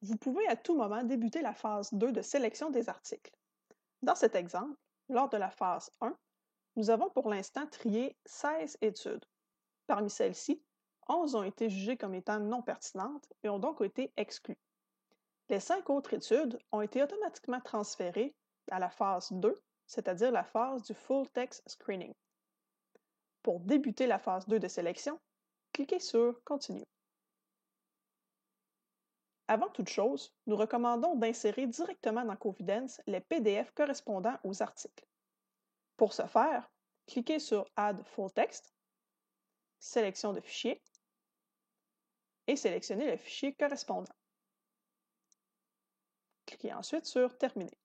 Vous pouvez à tout moment débuter la phase 2 de sélection des articles. Dans cet exemple, lors de la phase 1, nous avons pour l'instant trié 16 études. Parmi celles-ci, 11 ont été jugées comme étant non pertinentes et ont donc été exclues. Les 5 autres études ont été automatiquement transférées à la phase 2, c'est-à-dire la phase du Full Text Screening. Pour débuter la phase 2 de sélection, cliquez sur Continue. Avant toute chose, nous recommandons d'insérer directement dans Confidence les PDF correspondant aux articles. Pour ce faire, cliquez sur Add Full Text, sélection de fichier et sélectionnez le fichier correspondant. Cliquez ensuite sur Terminer.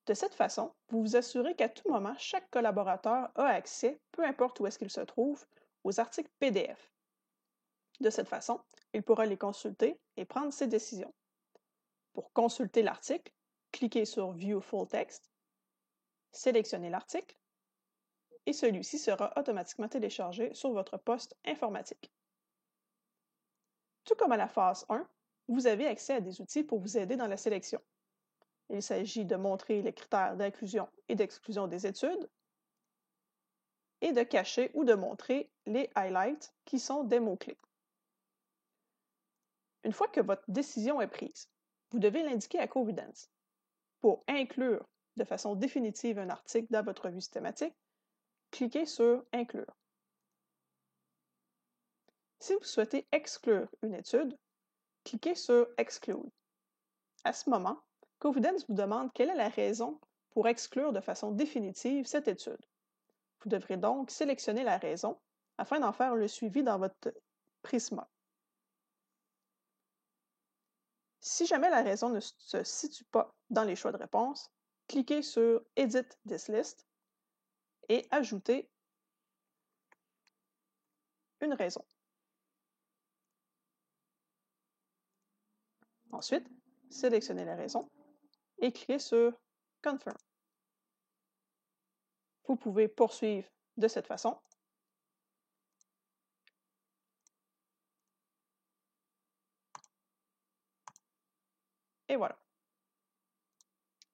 De cette façon, vous vous assurez qu'à tout moment, chaque collaborateur a accès, peu importe où est-ce qu'il se trouve, aux articles PDF. De cette façon, il pourra les consulter et prendre ses décisions. Pour consulter l'article, cliquez sur View Full Text, sélectionnez l'article et celui-ci sera automatiquement téléchargé sur votre poste informatique. Tout comme à la phase 1, vous avez accès à des outils pour vous aider dans la sélection. Il s'agit de montrer les critères d'inclusion et d'exclusion des études et de cacher ou de montrer les highlights qui sont des mots-clés. Une fois que votre décision est prise, vous devez l'indiquer à Covidence. Pour inclure de façon définitive un article dans votre revue systématique, cliquez sur Inclure. Si vous souhaitez exclure une étude, cliquez sur Exclude. À ce moment, Confidence vous demande quelle est la raison pour exclure de façon définitive cette étude. Vous devrez donc sélectionner la raison afin d'en faire le suivi dans votre Prisma. Si jamais la raison ne se situe pas dans les choix de réponse, cliquez sur Edit this list et ajoutez une raison. Ensuite, sélectionnez la raison et cliquez sur Confirm. Vous pouvez poursuivre de cette façon. Et voilà.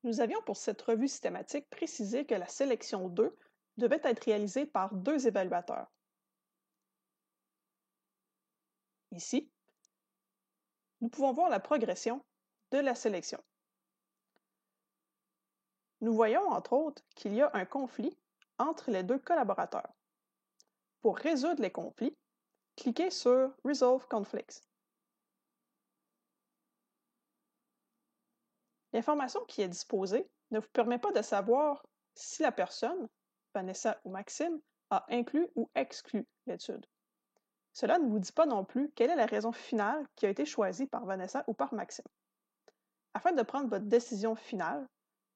Nous avions pour cette revue systématique précisé que la sélection 2 devait être réalisée par 2 évaluateurs. Ici, nous pouvons voir la progression de la sélection. Nous voyons entre autres qu'il y a un conflit entre les 2 collaborateurs. Pour résoudre les conflits, cliquez sur Resolve Conflicts. L'information qui est disposée ne vous permet pas de savoir si la personne, Vanessa ou Maxime, a inclus ou exclu l'étude. Cela ne vous dit pas non plus quelle est la raison finale qui a été choisie par Vanessa ou par Maxime. Afin de prendre votre décision finale,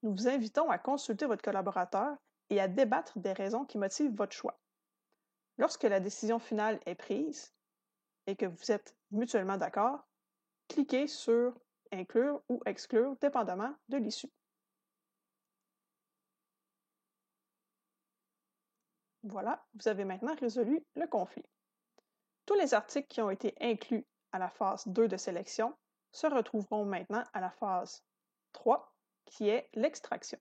nous vous invitons à consulter votre collaborateur et à débattre des raisons qui motivent votre choix. Lorsque la décision finale est prise et que vous êtes mutuellement d'accord, cliquez sur Inclure ou exclure, dépendamment de l'issue. Voilà, vous avez maintenant résolu le conflit. Tous les articles qui ont été inclus à la phase 2 de sélection se retrouveront maintenant à la phase 3, qui est l'extraction.